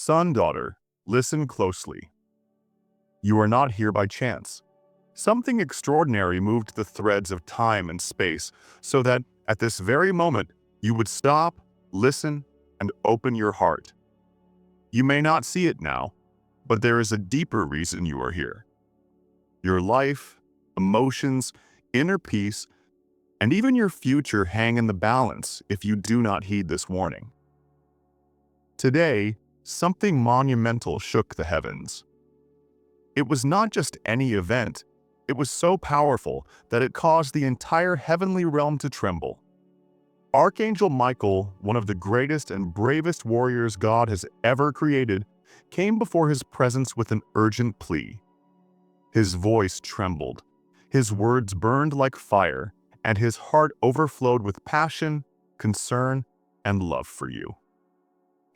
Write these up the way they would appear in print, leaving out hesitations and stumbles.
Son, daughter, listen closely. You are not here by chance. Something extraordinary moved the threads of time and space so that, at this very moment, you would stop, listen, and open your heart. You may not see it now, but there is a deeper reason you are here. Your life, emotions, inner peace, and even your future hang in the balance if you do not heed this warning. Today, something monumental shook the heavens. It was not just any event, it was so powerful that it caused the entire heavenly realm to tremble. Archangel Michael, one of the greatest and bravest warriors God has ever created, came before his presence with an urgent plea. His voice trembled, his words burned like fire, and his heart overflowed with passion, concern, and love for you.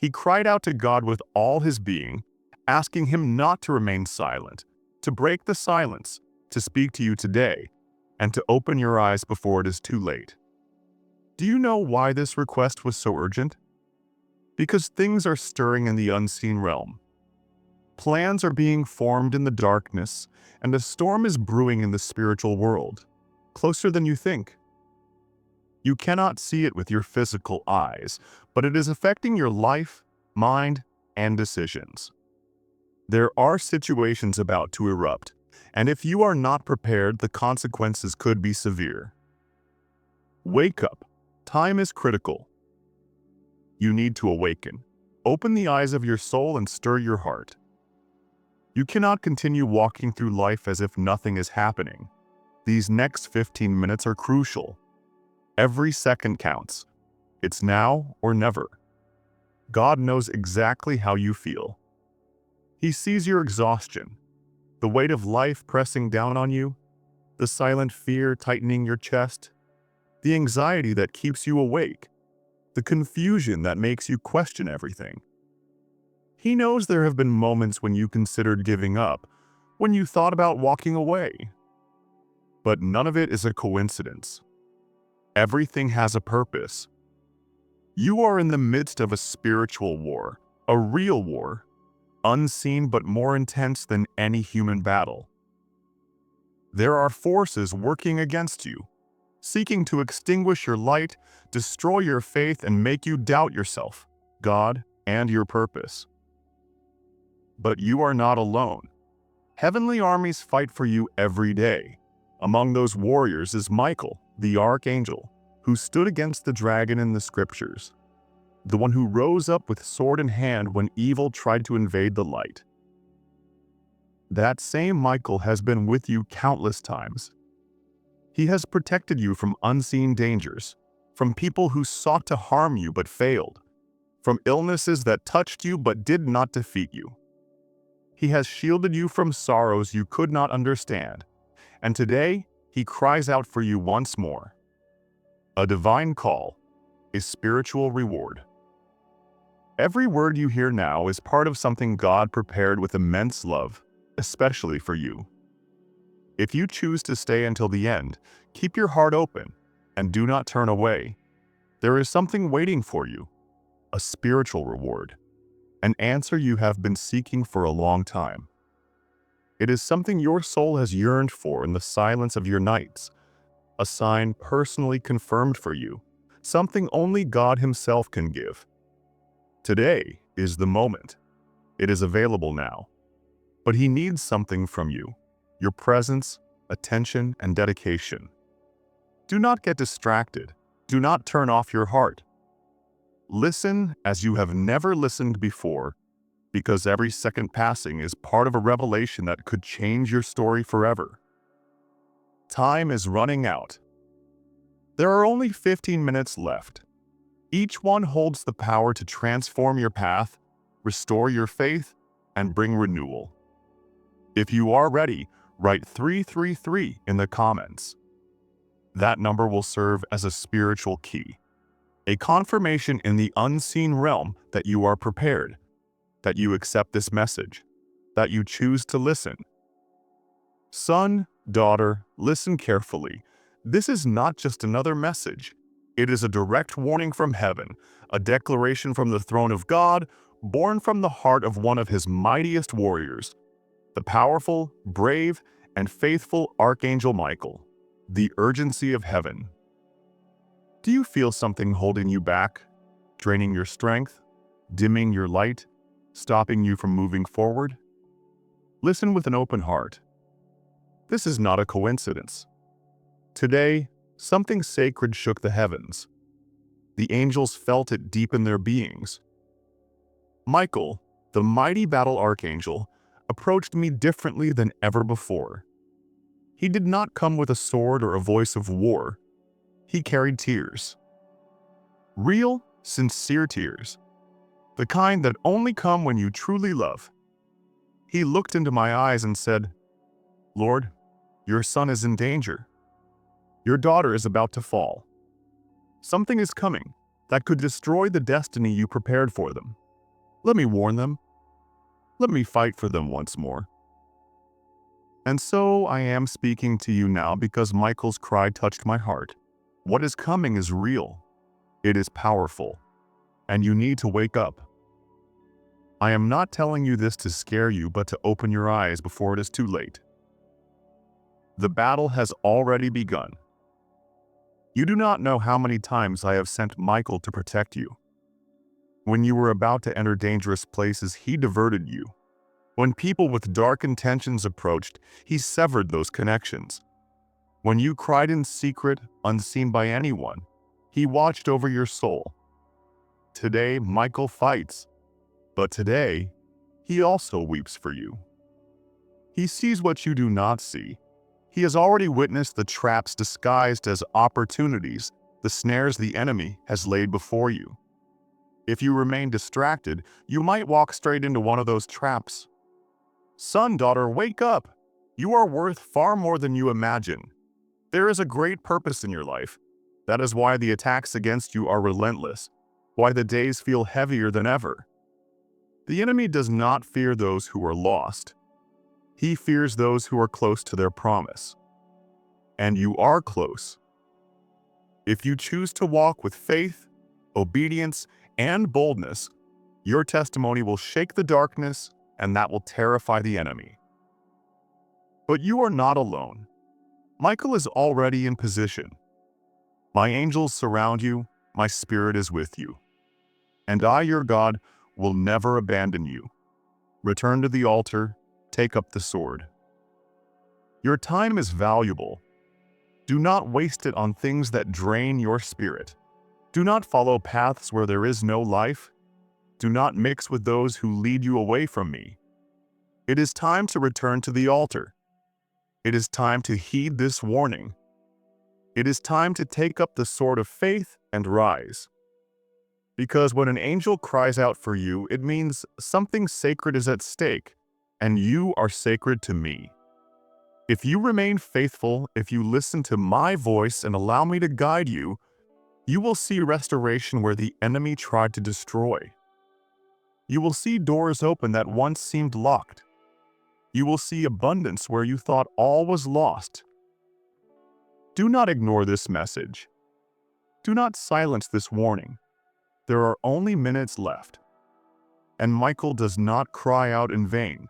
He cried out to God with all his being, asking him not to remain silent, to break the silence, to speak to you today, and to open your eyes before it is too late. Do you know why this request was so urgent? Because things are stirring in the unseen realm. Plans are being formed in the darkness, and a storm is brewing in the spiritual world, closer than you think. You cannot see it with your physical eyes, but it is affecting your life, mind, and decisions. There are situations about to erupt, and if you are not prepared, the consequences could be severe. Wake up. Time is critical. You need to awaken. Open the eyes of your soul and stir your heart. You cannot continue walking through life as if nothing is happening. These next 15 minutes are crucial. Every second counts. It's now or never. God knows exactly how you feel. He sees your exhaustion, the weight of life pressing down on you, the silent fear tightening your chest, the anxiety that keeps you awake, the confusion that makes you question everything. He knows there have been moments when you considered giving up, when you thought about walking away. But none of it is a coincidence. Everything has a purpose. You are in the midst of a spiritual war, a real war, unseen but more intense than any human battle. There are forces working against you, seeking to extinguish your light, destroy your faith, and make you doubt yourself, God, and your purpose. But you are not alone. Heavenly armies fight for you every day. Among those warriors is Michael, the Archangel, who stood against the dragon in the scriptures, the one who rose up with sword in hand when evil tried to invade the light. That same Michael has been with you countless times. He has protected you from unseen dangers, from people who sought to harm you but failed, from illnesses that touched you but did not defeat you. He has shielded you from sorrows you could not understand, and today he cries out for you once more. A divine call, a spiritual reward. Every word you hear now is part of something God prepared with immense love, especially for you. If you choose to stay until the end, keep your heart open and do not turn away. There is something waiting for you, a spiritual reward, an answer you have been seeking for a long time. It is something your soul has yearned for in the silence of your nights, a sign personally confirmed for you, something only God Himself can give. Today is the moment. It is available now. But He needs something from you, your presence, attention, and dedication. Do not get distracted. Do not turn off your heart. Listen as you have never listened before, because every second passing is part of a revelation that could change your story forever. Time is running out. There are only 15 minutes left. Each one holds the power to transform your path, restore your faith, and bring renewal. If you are ready, write 333 in the comments. That number will serve as a spiritual key, a confirmation in the unseen realm that you are prepared, that you accept this message, that you choose to listen. Son, daughter, listen carefully. This is not just another message. It is a direct warning from heaven, a declaration from the throne of God, born from the heart of one of his mightiest warriors, the powerful, brave, and faithful Archangel Michael. The urgency of heaven. Do you feel something holding you back, draining your strength, dimming your light, stopping you from moving forward? Listen with an open heart. This is not a coincidence. Today, something sacred shook the heavens. The angels felt it deep in their beings. Michael, the mighty battle archangel, approached me differently than ever before. He did not come with a sword or a voice of war. He carried tears. Real, sincere tears. The kind that only come when you truly love. He looked into my eyes and said, "Lord, your son is in danger. Your daughter is about to fall. Something is coming that could destroy the destiny you prepared for them. Let me warn them. Let me fight for them once more." And so I am speaking to you now because Michael's cry touched my heart. What is coming is real. It is powerful. And you need to wake up. I am not telling you this to scare you, but to open your eyes before it is too late. The battle has already begun. You do not know how many times I have sent Michael to protect you. When you were about to enter dangerous places, he diverted you. When people with dark intentions approached, he severed those connections. When you cried in secret, unseen by anyone, he watched over your soul. Today, Michael fights. But today, he also weeps for you. He sees what you do not see. He has already witnessed the traps disguised as opportunities, the snares the enemy has laid before you. If you remain distracted, you might walk straight into one of those traps. Son, daughter, wake up! You are worth far more than you imagine. There is a great purpose in your life. That is why the attacks against you are relentless, why the days feel heavier than ever. The enemy does not fear those who are lost. He fears those who are close to their promise. And you are close. If you choose to walk with faith, obedience, and boldness, your testimony will shake the darkness, and that will terrify the enemy. But you are not alone. Michael is already in position. My angels surround you, my spirit is with you. And I, your God, will never abandon you. Return to the altar, take up the sword. Your time is valuable. Do not waste it on things that drain your spirit. Do not follow paths where there is no life. Do not mix with those who lead you away from me. It is time to return to the altar. It is time to heed this warning. It is time to take up the sword of faith and rise. Because when an angel cries out for you, it means something sacred is at stake, and you are sacred to me. If you remain faithful, if you listen to my voice and allow me to guide you, you will see restoration where the enemy tried to destroy. You will see doors open that once seemed locked. You will see abundance where you thought all was lost. Do not ignore this message. Do not silence this warning. There are only minutes left. And Michael does not cry out in vain.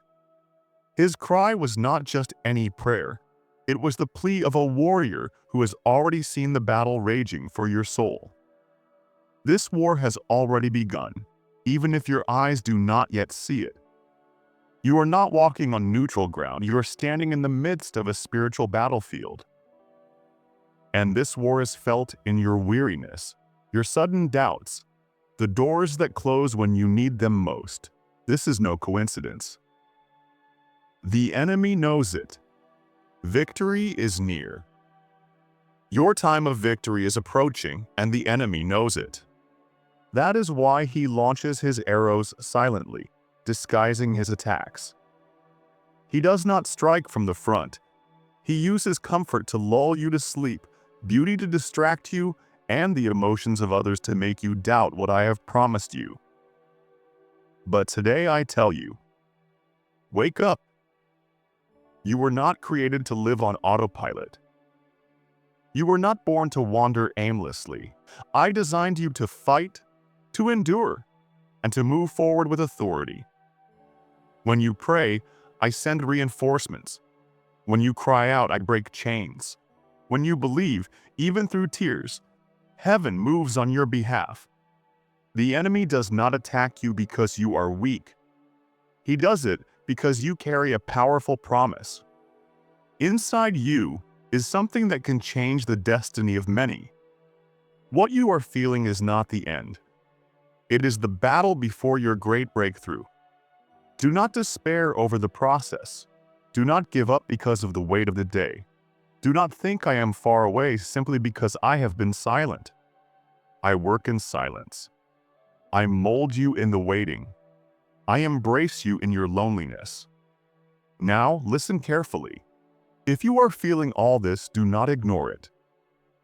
His cry was not just any prayer. It was the plea of a warrior who has already seen the battle raging for your soul. This war has already begun, even if your eyes do not yet see it. You are not walking on neutral ground. You are standing in the midst of a spiritual battlefield. And this war is felt in your weariness, your sudden doubts, the doors that close when you need them most. This is no coincidence. The enemy knows it. Victory is near. Your time of victory is approaching, and the enemy knows it. That is why he launches his arrows silently, disguising his attacks. He does not strike from the front. He uses comfort to lull you to sleep, beauty to distract you, and the emotions of others to make you doubt what I have promised you. But today I tell you, wake up. You were not created to live on autopilot. You were not born to wander aimlessly. I designed you to fight, to endure, and to move forward with authority. When you pray, I send reinforcements. When you cry out, I break chains. When you believe, even through tears, heaven moves on your behalf. The enemy does not attack you because you are weak. He does it because you carry a powerful promise. Inside you is something that can change the destiny of many. What you are feeling is not the end. It is the battle before your great breakthrough. Do not despair over the process. Do not give up because of the weight of the day. Do not think I am far away simply because I have been silent. I work in silence. I mold you in the waiting. I embrace you in your loneliness. Now, listen carefully. If you are feeling all this, do not ignore it.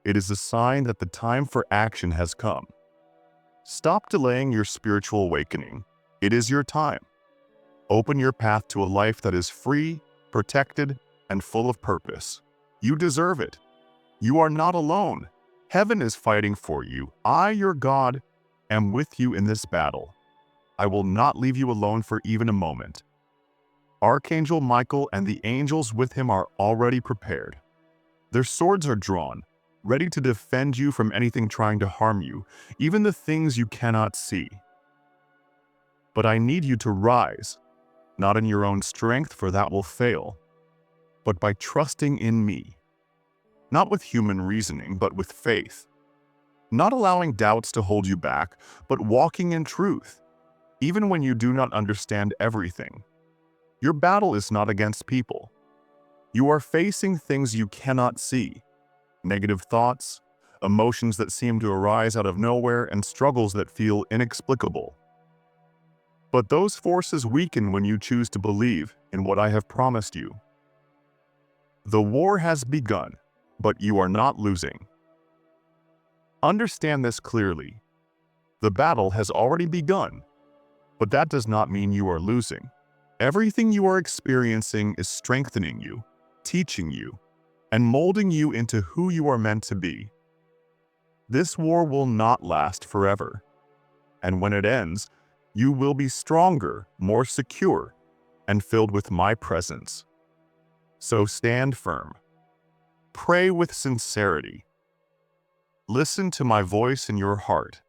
It is a sign that the time for action has come. Stop delaying your spiritual awakening. It is your time. Open your path to a life that is free, protected, and full of purpose. You deserve it. You are not alone. Heaven is fighting for you. I, your God, am with you in this battle. I will not leave you alone for even a moment. Archangel Michael and the angels with him are already prepared. Their swords are drawn, ready to defend you from anything trying to harm you, even the things you cannot see. But I need you to rise, not in your own strength, for that will fail, but by trusting in me. Not with human reasoning, but with faith. Not allowing doubts to hold you back, but walking in truth, even when you do not understand everything. Your battle is not against people. You are facing things you cannot see. Negative thoughts, emotions that seem to arise out of nowhere, and struggles that feel inexplicable. But those forces weaken when you choose to believe in what I have promised you. The war has begun, but you are not losing. Understand this clearly. The battle has already begun, but that does not mean you are losing. Everything you are experiencing is strengthening you, teaching you, and molding you into who you are meant to be. This war will not last forever, and when it ends, you will be stronger, more secure, and filled with my presence. So stand firm. Pray with sincerity. Listen to my voice in your heart.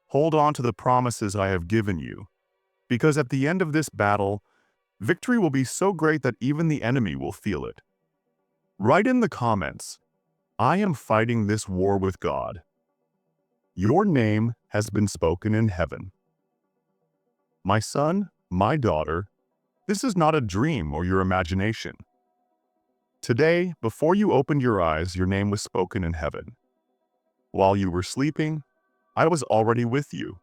Hold on to the promises I have given you, because at the end of this battle, victory will be so great that even the enemy will feel it. Write in the comments, I am fighting this war with God. Your name has been spoken in heaven. My son, my daughter, this is not a dream or your imagination. Today, before you opened your eyes, your name was spoken in heaven. While you were sleeping, I was already with you.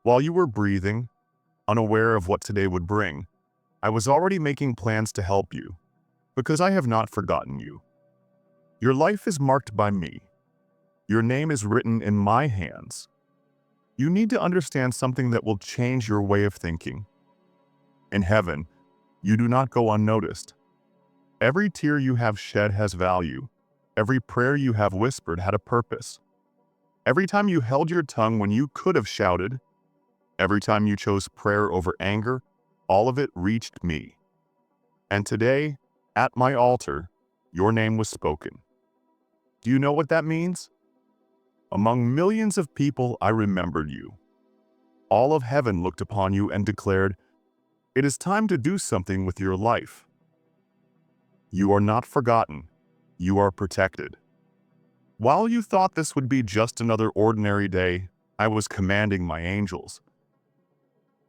While you were breathing, unaware of what today would bring, I was already making plans to help you, because I have not forgotten you. Your life is marked by me. Your name is written in my hands. You need to understand something that will change your way of thinking. In heaven, you do not go unnoticed. Every tear you have shed has value. Every prayer you have whispered had a purpose. Every time you held your tongue when you could have shouted, every time you chose prayer over anger, all of it reached me. And today, at my altar, your name was spoken. Do you know what that means? Among millions of people, I remembered you. All of heaven looked upon you and declared, it is time to do something with your life. You are not forgotten. You are protected. While you thought this would be just another ordinary day, I was commanding my angels.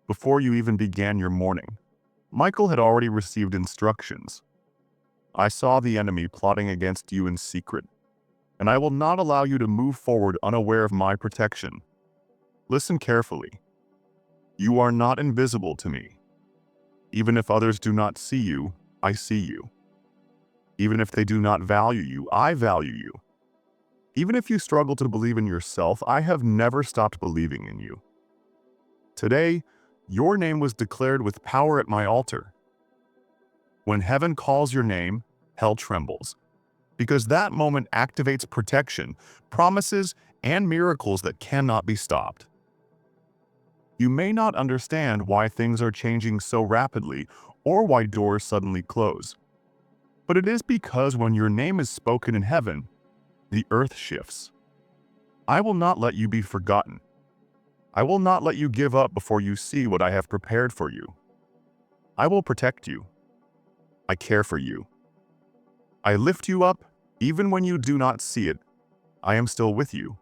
Before you even began your morning, Michael had already received instructions. I saw the enemy plotting against you in secret, and I will not allow you to move forward unaware of my protection. Listen carefully. You are not invisible to me. Even if others do not see you, I see you. Even if they do not value you, I value you. Even if you struggle to believe in yourself, I have never stopped believing in you. Today, your name was declared with power at my altar. When heaven calls your name, hell trembles, because that moment activates protection, promises, and miracles that cannot be stopped. You may not understand why things are changing so rapidly or why doors suddenly close. But it is because when your name is spoken in heaven, the earth shifts. I will not let you be forgotten. I will not let you give up before you see what I have prepared for you. I will protect you. I care for you. I lift you up, even when you do not see it. I am still with you.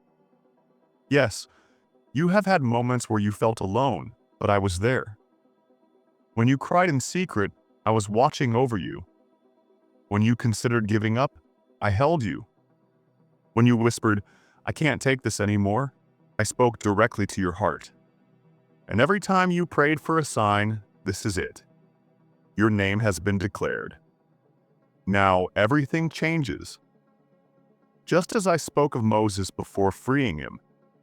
Yes, you have had moments where you felt alone, but I was there. When you cried in secret, I was watching over you. When you considered giving up, I held you. When you whispered, "I can't take this anymore," I spoke directly to your heart. And every time you prayed for a sign, this is it. Your name has been declared. Now everything changes. Just as I spoke of Moses before freeing him,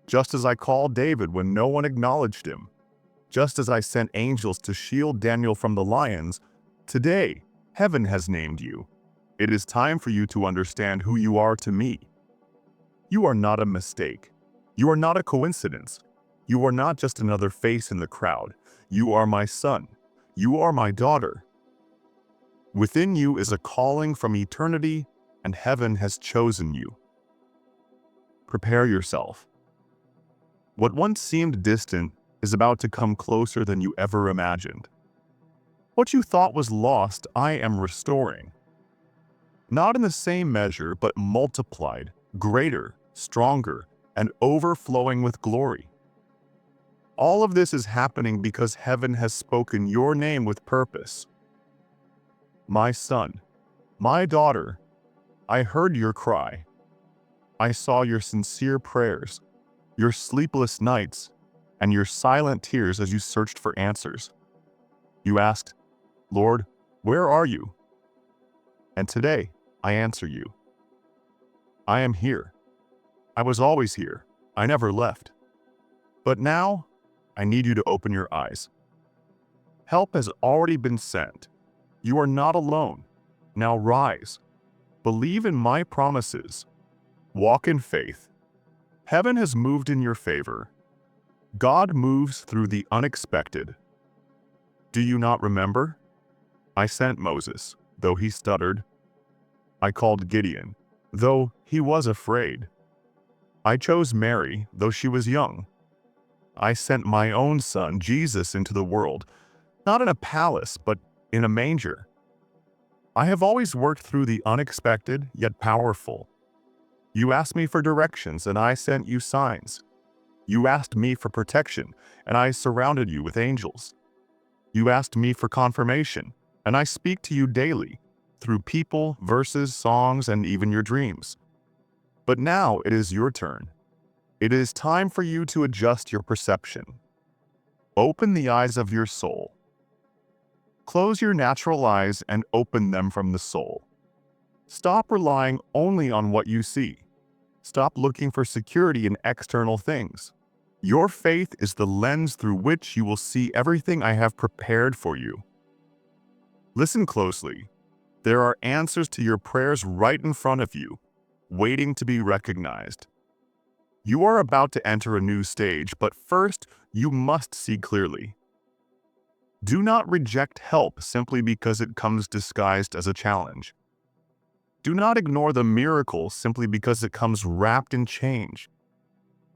just as I called David when no one acknowledged him, just as I sent angels to shield Daniel from the lions, today heaven has named you. It is time for you to understand who you are to me. You are not a mistake. You are not a coincidence. You are not just another face in the crowd. You are my son. You are my daughter. Within you is a calling from eternity, and heaven has chosen you. Prepare yourself. What once seemed distant is about to come closer than you ever imagined. What you thought was lost, I am restoring. Not in the same measure, but multiplied, greater, stronger, and overflowing with glory. All of this is happening because heaven has spoken your name with purpose. My son, my daughter, I heard your cry. I saw your sincere prayers, your sleepless nights, and your silent tears as you searched for answers. You asked, "Lord, where are you?" And today, I answer you. I am here. I was always here. I never left. But now, I need you to open your eyes. Help has already been sent. You are not alone. Now rise. Believe in my promises. Walk in faith. Heaven has moved in your favor. God moves through the unexpected. Do you not remember? I sent Moses, though he stuttered. I called Gideon, though he was afraid. I chose Mary, though she was young. I sent my own son, Jesus, into the world, not in a palace, but in a manger. I have always worked through the unexpected, yet powerful. You asked me for directions, and I sent you signs. You asked me for protection, and I surrounded you with angels. You asked me for confirmation, and I speak to you daily, through people, verses, songs, and even your dreams. But now it is your turn. It is time for you to adjust your perception. Open the eyes of your soul. Close your natural eyes and open them from the soul. Stop relying only on what you see. Stop looking for security in external things. Your faith is the lens through which you will see everything I have prepared for you. Listen closely. There are answers to your prayers right in front of you, waiting to be recognized. You are about to enter a new stage, but first, you must see clearly. Do not reject help simply because it comes disguised as a challenge. Do not ignore the miracle simply because it comes wrapped in change.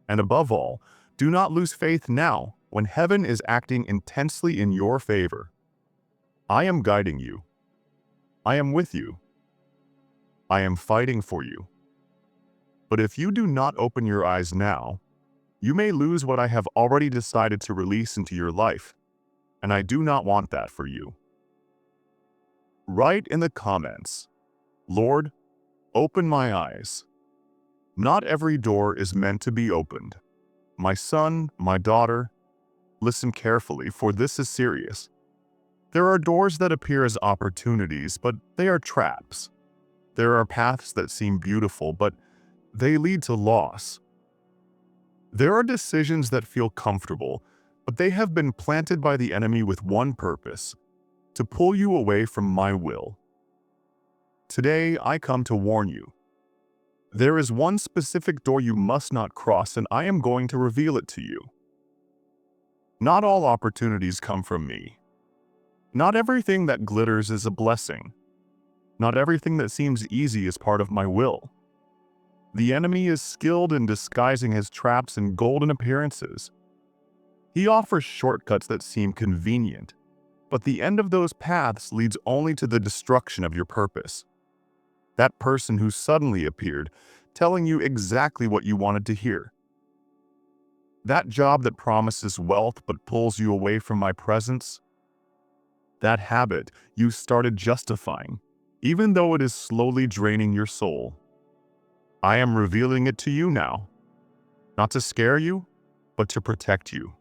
And above all, do not lose faith now when heaven is acting intensely in your favor. I am guiding you. I am with you. I am fighting for you. But if you do not open your eyes now, you may lose what I have already decided to release into your life, and I do not want that for you. Write in the comments, "Lord, open my eyes." Not every door is meant to be opened. My son, my daughter, listen carefully, for this is serious. There are doors that appear as opportunities, but they are traps. There are paths that seem beautiful, but they lead to loss. There are decisions that feel comfortable, but they have been planted by the enemy with one purpose: to pull you away from my will. Today, I come to warn you. There is one specific door you must not cross, and I am going to reveal it to you. Not all opportunities come from me. Not everything that glitters is a blessing. Not everything that seems easy is part of my will. The enemy is skilled in disguising his traps in golden appearances. He offers shortcuts that seem convenient, but the end of those paths leads only to the destruction of your purpose. That person who suddenly appeared, telling you exactly what you wanted to hear. That job that promises wealth but pulls you away from my presence. That habit you started justifying, even though it is slowly draining your soul. I am revealing it to you now, not to scare you, but to protect you.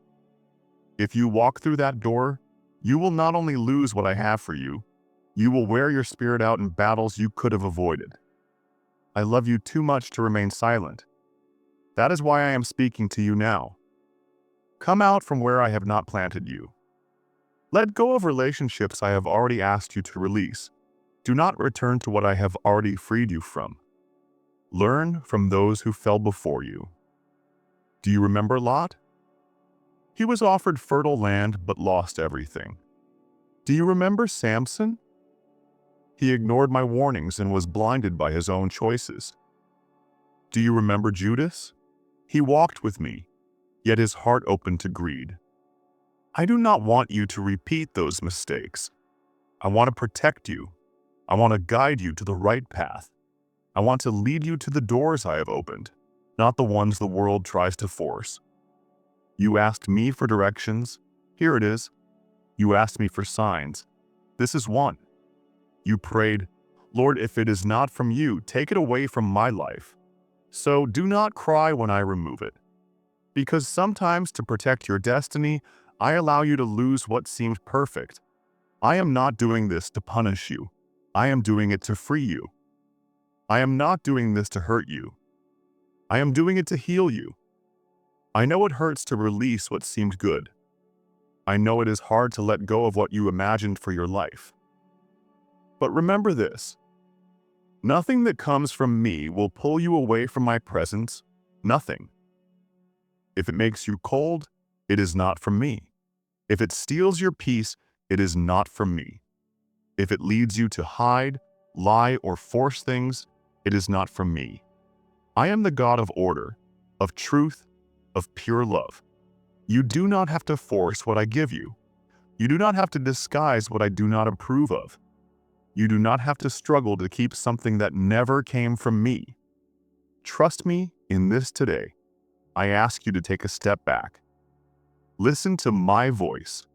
If you walk through that door, you will not only lose what I have for you, you will wear your spirit out in battles you could have avoided. I love you too much to remain silent. That is why I am speaking to you now. Come out from where I have not planted you. Let go of relationships I have already asked you to release. Do not return to what I have already freed you from. Learn from those who fell before you. Do you remember Lot? He was offered fertile land but lost everything. Do you remember Samson? He ignored my warnings and was blinded by his own choices. Do you remember Judas? He walked with me, yet his heart opened to greed. I do not want you to repeat those mistakes. I want to protect you. I want to guide you to the right path. I want to lead you to the doors I have opened, not the ones the world tries to force. You asked me for directions. Here it is. You asked me for signs. This is one. You prayed, Lord, if it is not from you, take it away from my life. So do not cry when I remove it. Because sometimes to protect your destiny, I allow you to lose what seemed perfect. I am not doing this to punish you. I am doing it to free you. I am not doing this to hurt you. I am doing it to heal you. I know it hurts to release what seemed good. I know it is hard to let go of what you imagined for your life. But remember this. Nothing that comes from me will pull you away from my presence. Nothing. If it makes you cold, it is not from me. If it steals your peace, it is not from me. If it leads you to hide, lie, or force things, it is not from me. I am the God of order, of truth, of pure love. You do not have to force what I give you. You do not have to disguise what I do not approve of. You do not have to struggle to keep something that never came from me. Trust me in this today. I ask you to take a step back. Listen to my voice.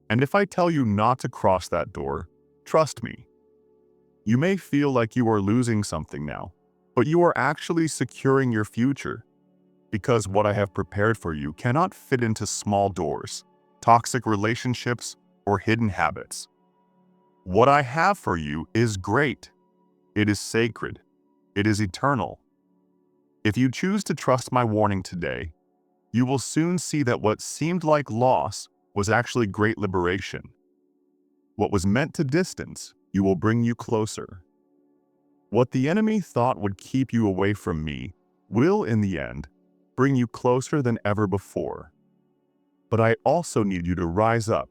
And if I tell you not to cross that door, trust me. You may feel like you are losing something now, but you are actually securing your future. Because what I have prepared for you cannot fit into small doors, toxic relationships, or hidden habits. What I have for you is great. It is sacred. It is eternal. If you choose to trust my warning today, you will soon see that what seemed like loss was actually great liberation. What was meant to distance, you will bring you closer. What the enemy thought would keep you away from me will, in the end, bring you closer than ever before. But I also need you to rise up.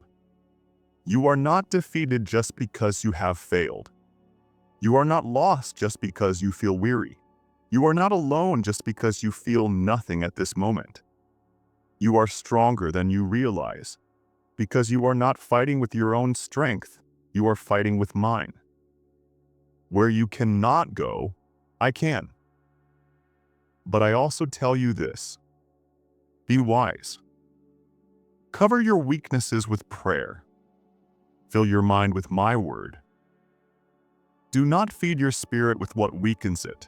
You are not defeated just because you have failed. You are not lost just because you feel weary. You are not alone just because you feel nothing at this moment. You are stronger than you realize, because you are not fighting with your own strength, you are fighting with mine. Where you cannot go, I can. But I also tell you this: be wise. Cover your weaknesses with prayer. Fill your mind with my word. Do not feed your spirit with what weakens it.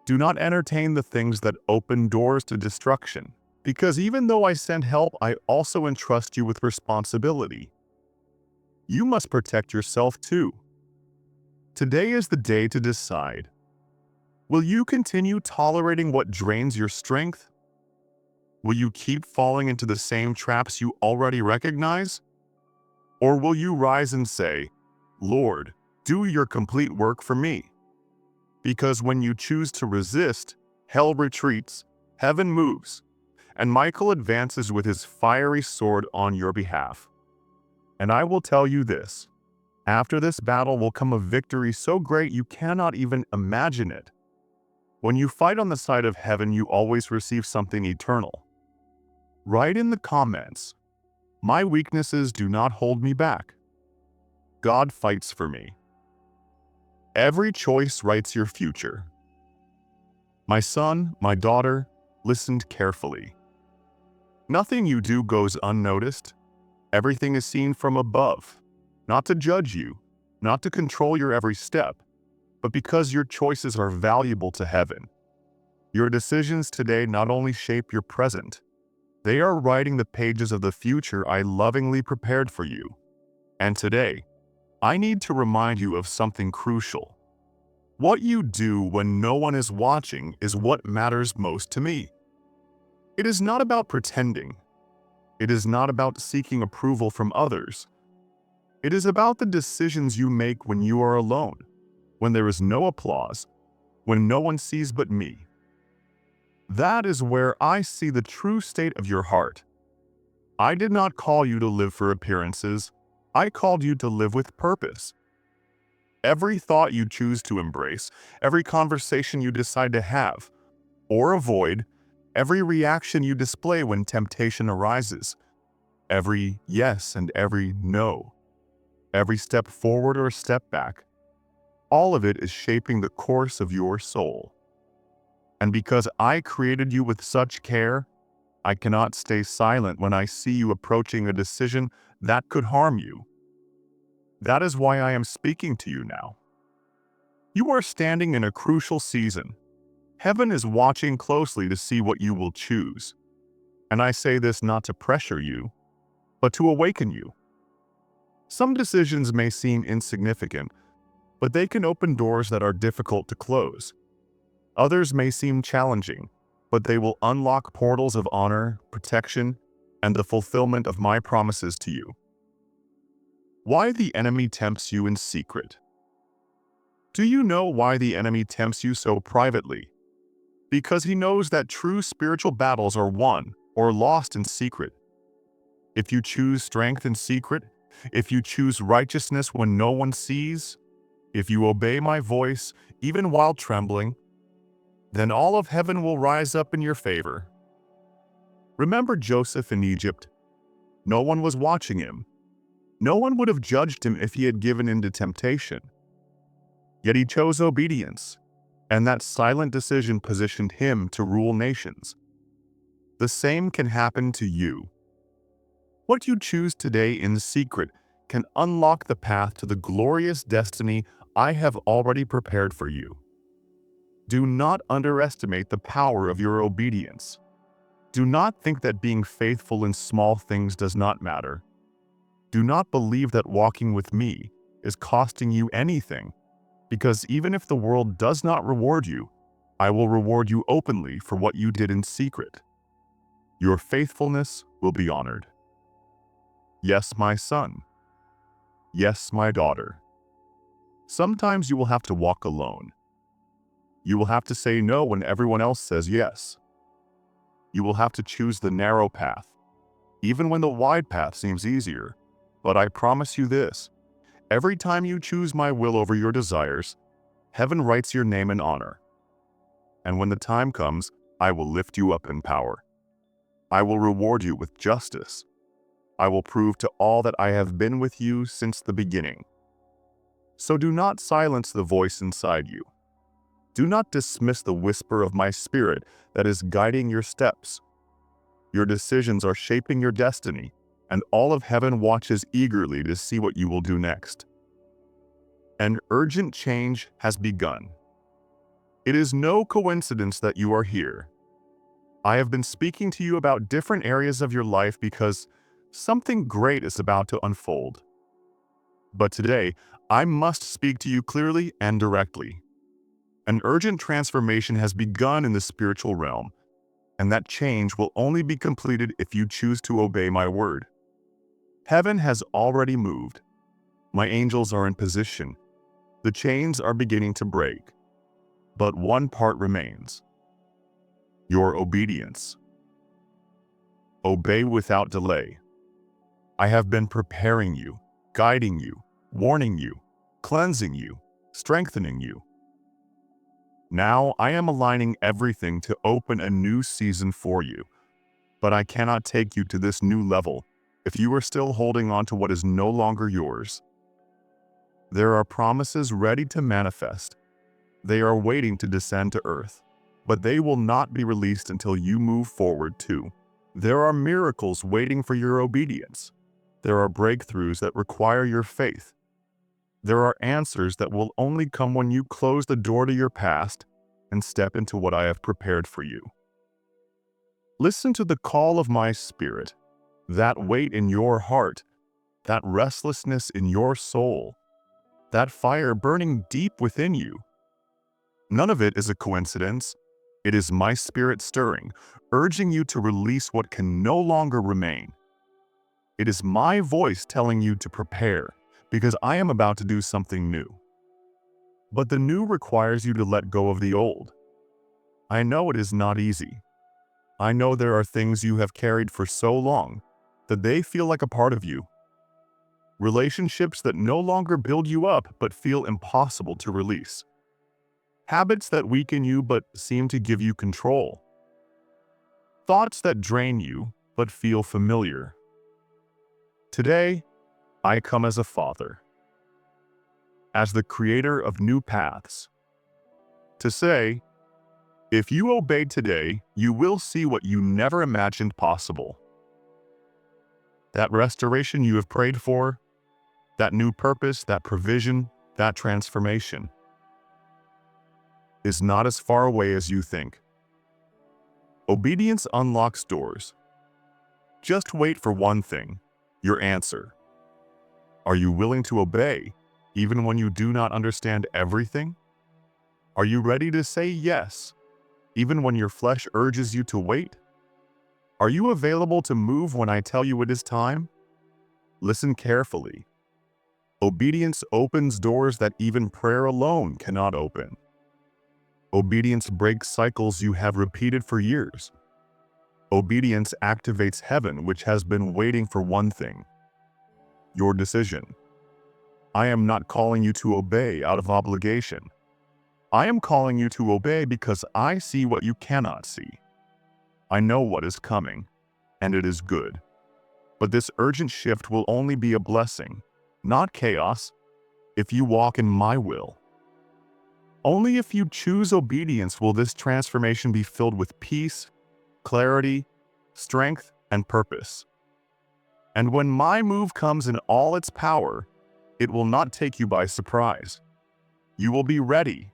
Do not entertain the things that open doors to destruction, because even though I send help, I also entrust you with responsibility. You must protect yourself too. Today is the day to decide. Will you continue tolerating what drains your strength? Will you keep falling into the same traps you already recognize? Or will you rise and say, Lord, do your complete work for me? Because when you choose to resist, hell retreats, heaven moves, and Michael advances with his fiery sword on your behalf. And I will tell you this, after this battle will come a victory so great you cannot even imagine it. When you fight on the side of heaven, you always receive something eternal. Write in the comments, "My weaknesses do not hold me back. God fights for me." Every choice writes your future. My son, my daughter, listened carefully. Nothing you do goes unnoticed. Everything is seen from above, not to judge you, not to control your every step, but because your choices are valuable to heaven. Your decisions today not only shape your present, they are writing the pages of the future I lovingly prepared for you. And today, I need to remind you of something crucial. What you do when no one is watching is what matters most to me. It is not about pretending. It is not about seeking approval from others. It is about the decisions you make when you are alone, when there is no applause, when no one sees but me. That is where I see the true state of your heart. I did not call you to live for appearances. I called you to live with purpose. Every thought you choose to embrace, every conversation you decide to have or avoid, every reaction you display when temptation arises, every yes and every no, every step forward or step back, all of it is shaping the course of your soul. And because I created you with such care, I cannot stay silent when I see you approaching a decision that could harm you. That is why I am speaking to you now. You are standing in a crucial season. Heaven is watching closely to see what you will choose. And I say this not to pressure you, but to awaken you. Some decisions may seem insignificant, but they can open doors that are difficult to close. Others may seem challenging, but they will unlock portals of honor, protection, and the fulfillment of my promises to you. Why the enemy tempts you in secret. Do you know why the enemy tempts you so privately? Because he knows that true spiritual battles are won or lost in secret. If you choose strength in secret, if you choose righteousness when no one sees, if you obey my voice even while trembling, then all of heaven will rise up in your favor. Remember Joseph in Egypt? No one was watching him. No one would have judged him if he had given in to temptation. Yet he chose obedience, and that silent decision positioned him to rule nations. The same can happen to you. What you choose today in secret can unlock the path to the glorious destiny I have already prepared for you. Do not underestimate the power of your obedience. Do not think that being faithful in small things does not matter. Do not believe that walking with me is costing you anything, because even if the world does not reward you, I will reward you openly for what you did in secret. Your faithfulness will be honored. Yes, my son. Yes, my daughter. Sometimes you will have to walk alone. You will have to say no when everyone else says yes. You will have to choose the narrow path, even when the wide path seems easier. But I promise you this, every time you choose my will over your desires, heaven writes your name in honor. And when the time comes, I will lift you up in power. I will reward you with justice. I will prove to all that I have been with you since the beginning. So do not silence the voice inside you. Do not dismiss the whisper of my spirit that is guiding your steps. Your decisions are shaping your destiny, and all of heaven watches eagerly to see what you will do next. An urgent change has begun. It is no coincidence that you are here. I have been speaking to you about different areas of your life because something great is about to unfold. But today, I must speak to you clearly and directly. An urgent transformation has begun in the spiritual realm, and that change will only be completed if you choose to obey my word. Heaven has already moved. My angels are in position. The chains are beginning to break. But one part remains: your obedience. Obey without delay. I have been preparing you, guiding you, warning you, cleansing you, strengthening you. Now I am aligning everything to open a new season for you. But I cannot take you to this new level if you are still holding on to what is no longer yours. There are promises ready to manifest. They are waiting to descend to earth, but they will not be released until you move forward too. There are miracles waiting for your obedience. There are breakthroughs that require your faith. There are answers that will only come when you close the door to your past and step into what I have prepared for you. Listen to the call of my spirit, that weight in your heart, that restlessness in your soul, that fire burning deep within you. None of it is a coincidence. It is my spirit stirring, urging you to release what can no longer remain. It is my voice telling you to prepare, because I am about to do something new. But the new requires you to let go of the old. I know it is not easy. I know there are things you have carried for so long that they feel like a part of you. Relationships that no longer build you up but feel impossible to release. Habits that weaken you but seem to give you control. Thoughts that drain you but feel familiar. Today, I come as a father, as the creator of new paths, to say, if you obey today, you will see what you never imagined possible. That restoration you have prayed for, that new purpose, that provision, that transformation, is not as far away as you think. Obedience unlocks doors. Just wait for one thing, your answer. Are you willing to obey, even when you do not understand everything? Are you ready to say yes, even when your flesh urges you to wait? Are you available to move when I tell you it is time? Listen carefully. Obedience opens doors that even prayer alone cannot open. Obedience breaks cycles you have repeated for years. Obedience activates heaven, which has been waiting for one thing: your decision. I am not calling you to obey out of obligation. I am calling you to obey because I see what you cannot see. I know what is coming, and it is good. But this urgent shift will only be a blessing, not chaos, if you walk in my will. Only if you choose obedience will this transformation be filled with peace, clarity, strength, and purpose. And when my move comes in all its power, it will not take you by surprise. You will be ready.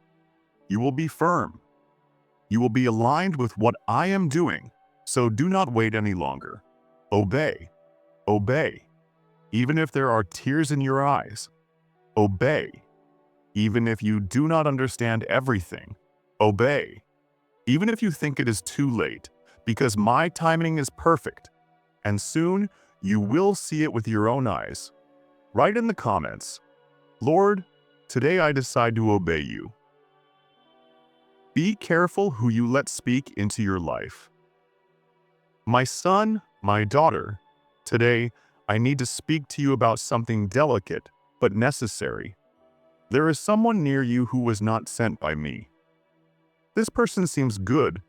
You will be firm. You will be aligned with what I am doing, so do not wait any longer. Obey. Obey. Even if there are tears in your eyes. Obey. Even if you do not understand everything. Obey. Even if you think it is too late, because my timing is perfect, and soon you will see it with your own eyes. Write in the comments, Lord, today I decide to obey you. Be careful who you let speak into your life. My son, my daughter, today I need to speak to you about something delicate but necessary. There is someone near you who was not sent by me. This person seems good.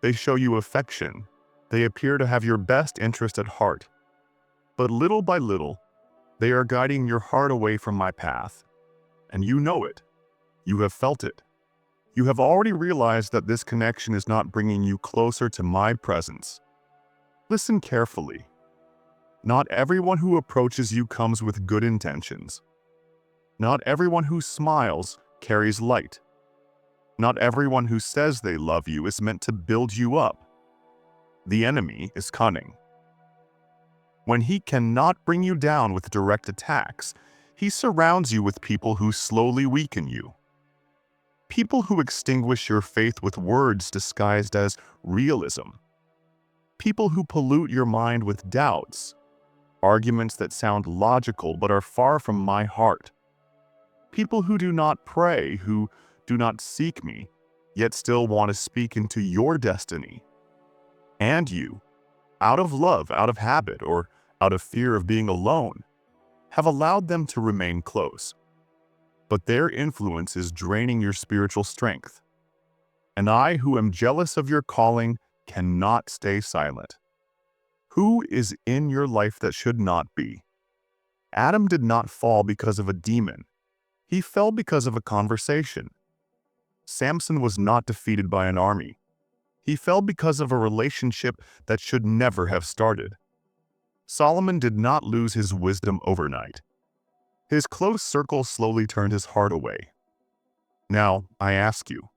They show you affection. They appear to have your best interest at heart. But little by little, they are guiding your heart away from my path. And you know it. You have felt it. You have already realized that this connection is not bringing you closer to my presence. Listen carefully. Not everyone who approaches you comes with good intentions. Not everyone who smiles carries light. Not everyone who says they love you is meant to build you up. The enemy is cunning. When he cannot bring you down with direct attacks, he surrounds you with people who slowly weaken you. People who extinguish your faith with words disguised as realism. People who pollute your mind with doubts, arguments that sound logical but are far from my heart. People who do not pray, who do not seek me, yet still want to speak into your destiny. And you, out of love, out of habit, or out of fear of being alone, have allowed them to remain close. But their influence is draining your spiritual strength. And I, who am jealous of your calling, cannot stay silent. Who is in your life that should not be? Adam did not fall because of a demon. He fell because of a conversation. Samson was not defeated by an army. He fell because of a relationship that should never have started. Solomon did not lose his wisdom overnight. His close circle slowly turned his heart away. Now, I ask you,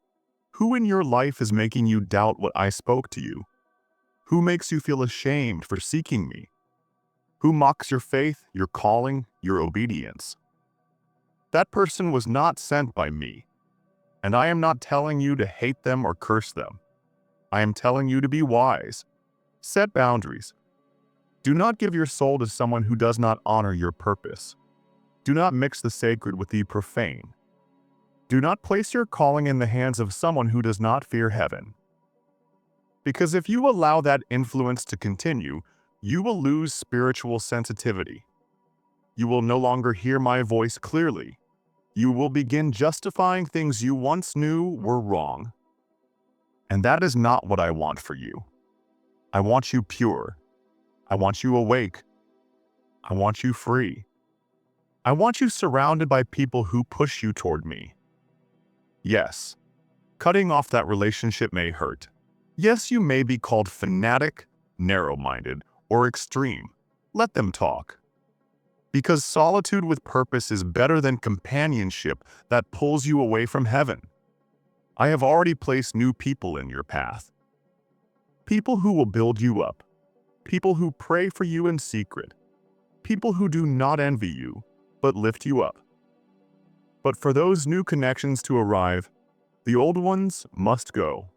who in your life is making you doubt what I spoke to you? Who makes you feel ashamed for seeking me? Who mocks your faith, your calling, your obedience? That person was not sent by me, and I am not telling you to hate them or curse them. I am telling you to be wise. Set boundaries. Do not give your soul to someone who does not honor your purpose. Do not mix the sacred with the profane. Do not place your calling in the hands of someone who does not fear heaven. Because if you allow that influence to continue, you will lose spiritual sensitivity. You will no longer hear my voice clearly. You will begin justifying things you once knew were wrong. And that is not what I want for you. I want you pure. I want you awake. I want you free. I want you surrounded by people who push you toward me. Yes, cutting off that relationship may hurt. Yes, you may be called fanatic, narrow-minded, or extreme. Let them talk. Because solitude with purpose is better than companionship that pulls you away from heaven. I have already placed new people in your path. People who will build you up. People who pray for you in secret. People who do not envy you, but lift you up. But for those new connections to arrive, the old ones must go.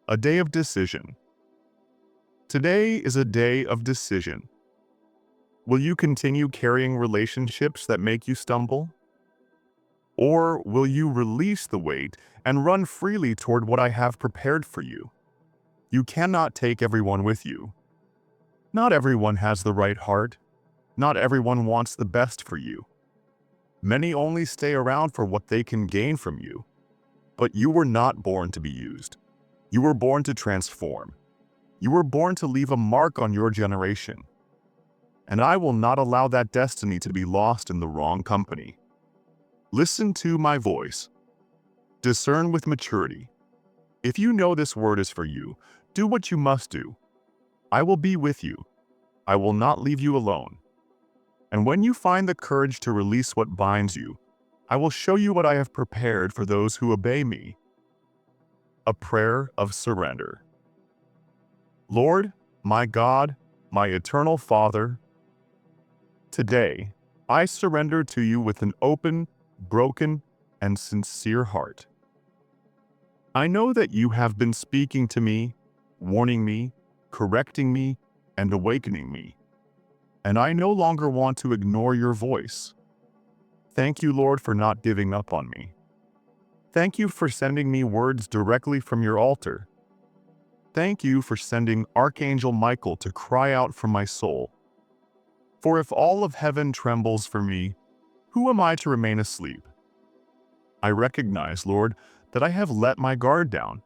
A day of decision. Today is a day of decision. Will you continue carrying relationships that make you stumble? Or will you release the weight and run freely toward what I have prepared for you? You cannot take everyone with you. Not everyone has the right heart. Not everyone wants the best for you. Many only stay around for what they can gain from you. But you were not born to be used. You were born to transform. You were born to leave a mark on your generation. And I will not allow that destiny to be lost in the wrong company. Listen to my voice. Discern with maturity. If you know this word is for you, do what you must do. I will be with you. I will not leave you alone. And when you find the courage to release what binds you, I will show you what I have prepared for those who obey me. A prayer of surrender. Lord, my God, my eternal Father, today I surrender to you with an open, broken, and sincere heart. I know that you have been speaking to me, warning me, correcting me, and awakening me. And I no longer want to ignore your voice. Thank you, Lord, for not giving up on me. Thank you for sending me words directly from your altar. Thank you for sending Archangel Michael to cry out for my soul. For if all of heaven trembles for me, who am I to remain asleep? I recognize, Lord, that I have let my guard down,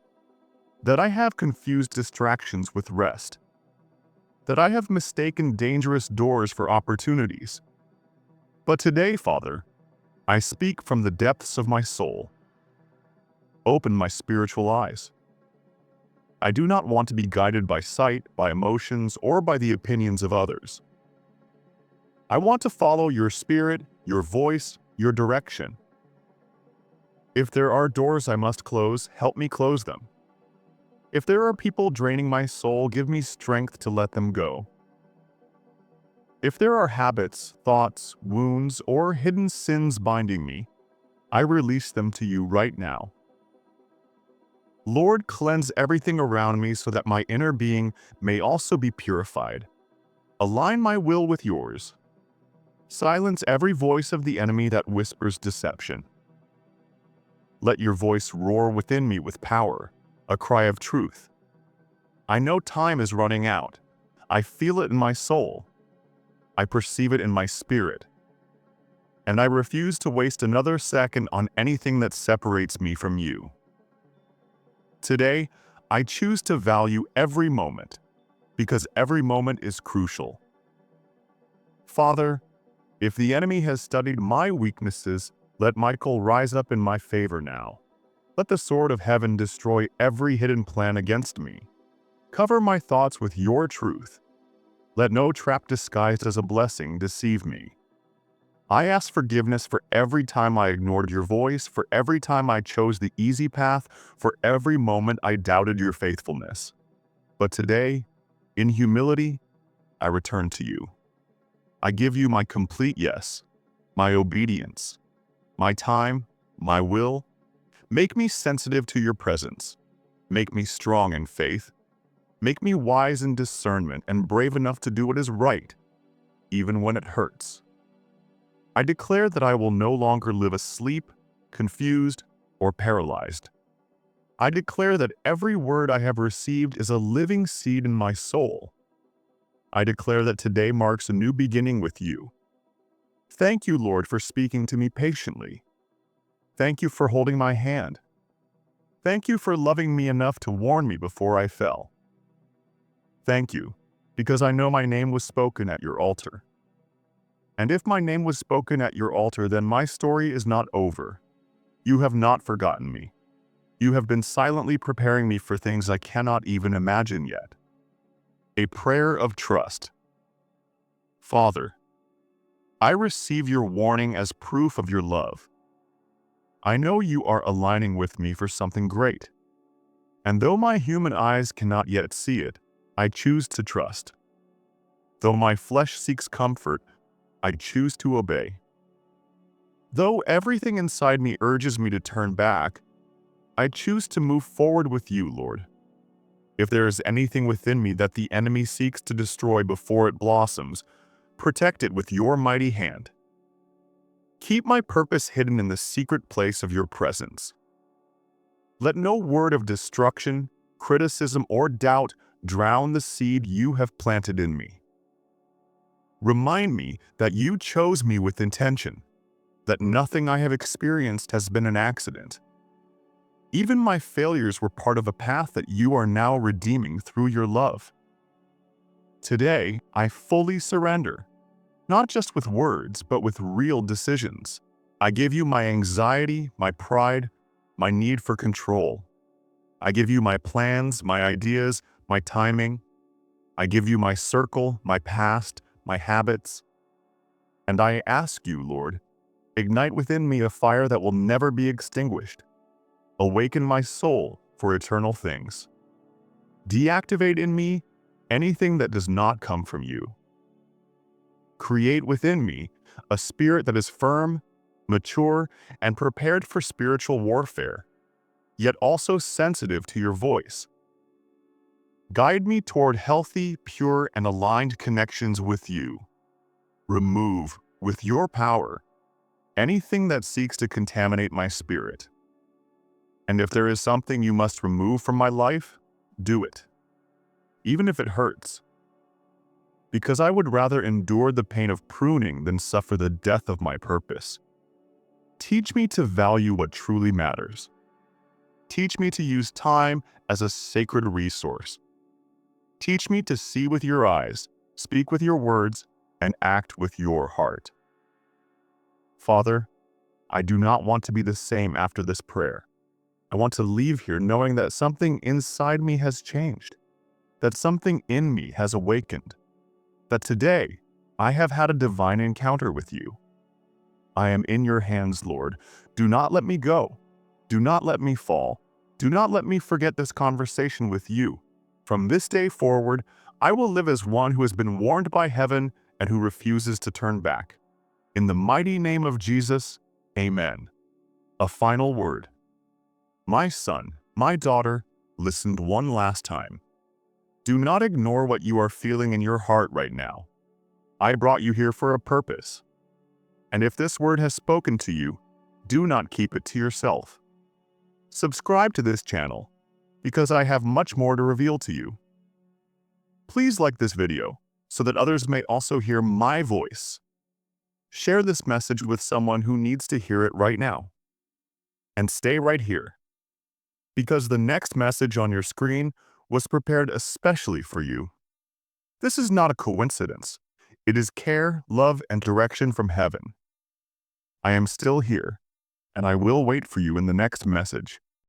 that I have confused distractions with rest, that I have mistaken dangerous doors for opportunities. But today, Father, I speak from the depths of my soul. Open my spiritual eyes. I do not want to be guided by sight, by emotions, or by the opinions of others. I want to follow your spirit, your voice, your direction. If there are doors I must close, help me close them. If there are people draining my soul, give me strength to let them go. If there are habits, thoughts, wounds, or hidden sins binding me, I release them to you right now. Lord, cleanse everything around me so that my inner being may also be purified. Align my will with yours. Silence every voice of the enemy that whispers deception. Let your voice roar within me with power, a cry of truth. I know time is running out. I feel it in my soul. I perceive it in my spirit. And I refuse to waste another second on anything that separates me from you. Today, I choose to value every moment, because every moment is crucial. Father, if the enemy has studied my weaknesses, let Michael rise up in my favor now. Let the sword of heaven destroy every hidden plan against me. Cover my thoughts with your truth. Let no trap disguised as a blessing deceive me. I ask forgiveness for every time I ignored your voice, for every time I chose the easy path, for every moment I doubted your faithfulness. But today, in humility, I return to you. I give you my complete yes, my obedience, my time, my will. Make me sensitive to your presence. Make me strong in faith. Make me wise in discernment and brave enough to do what is right, even when it hurts. I declare that I will no longer live asleep, confused, or paralyzed. I declare that every word I have received is a living seed in my soul. I declare that today marks a new beginning with you. Thank you, Lord, for speaking to me patiently. Thank you for holding my hand. Thank you for loving me enough to warn me before I fell. Thank you, because I know my name was spoken at your altar. And if my name was spoken at your altar, then my story is not over. You have not forgotten me. You have been silently preparing me for things I cannot even imagine yet. A prayer of trust. Father, I receive your warning as proof of your love. I know you are aligning with me for something great. And though my human eyes cannot yet see it, I choose to trust. Though my flesh seeks comfort, I choose to obey. Though everything inside me urges me to turn back, I choose to move forward with you, Lord. If there is anything within me that the enemy seeks to destroy before it blossoms, protect it with your mighty hand. Keep my purpose hidden in the secret place of your presence. Let no word of destruction, criticism, or doubt drown the seed you have planted in me. Remind me that you chose me with intention, that nothing I have experienced has been an accident. Even my failures were part of a path that you are now redeeming through your love. Today, I fully surrender, not just with words, but with real decisions. I give you my anxiety, my pride, my need for control. I give you my plans, my ideas, my timing. I give you my circle, my past, my habits. And I ask you, Lord, ignite within me a fire that will never be extinguished. Awaken my soul for eternal things. Deactivate in me anything that does not come from you. Create within me a spirit that is firm, mature, and prepared for spiritual warfare, yet also sensitive to your voice. Guide me toward healthy, pure, and aligned connections with you. Remove, with your power, anything that seeks to contaminate my spirit. And if there is something you must remove from my life, do it, even if it hurts. Because I would rather endure the pain of pruning than suffer the death of my purpose. Teach me to value what truly matters. Teach me to use time as a sacred resource. Teach me to see with your eyes, speak with your words, and act with your heart. Father, I do not want to be the same after this prayer. I want to leave here knowing that something inside me has changed, that something in me has awakened, that today I have had a divine encounter with you. I am in your hands, Lord. Do not let me go. Do not let me fall. Do not let me forget this conversation with you. From this day forward, I will live as one who has been warned by heaven and who refuses to turn back. In the mighty name of Jesus, amen. A final word. My son, my daughter, listen one last time. Do not ignore what you are feeling in your heart right now. I brought you here for a purpose. And if this word has spoken to you, do not keep it to yourself. Subscribe to this channel, because I have much more to reveal to you. Please like this video so that others may also hear my voice. Share this message with someone who needs to hear it right now. And stay right here, because the next message on your screen was prepared especially for you. This is not a coincidence. It is care, love, and direction from heaven. I am still here, and I will wait for you in the next message.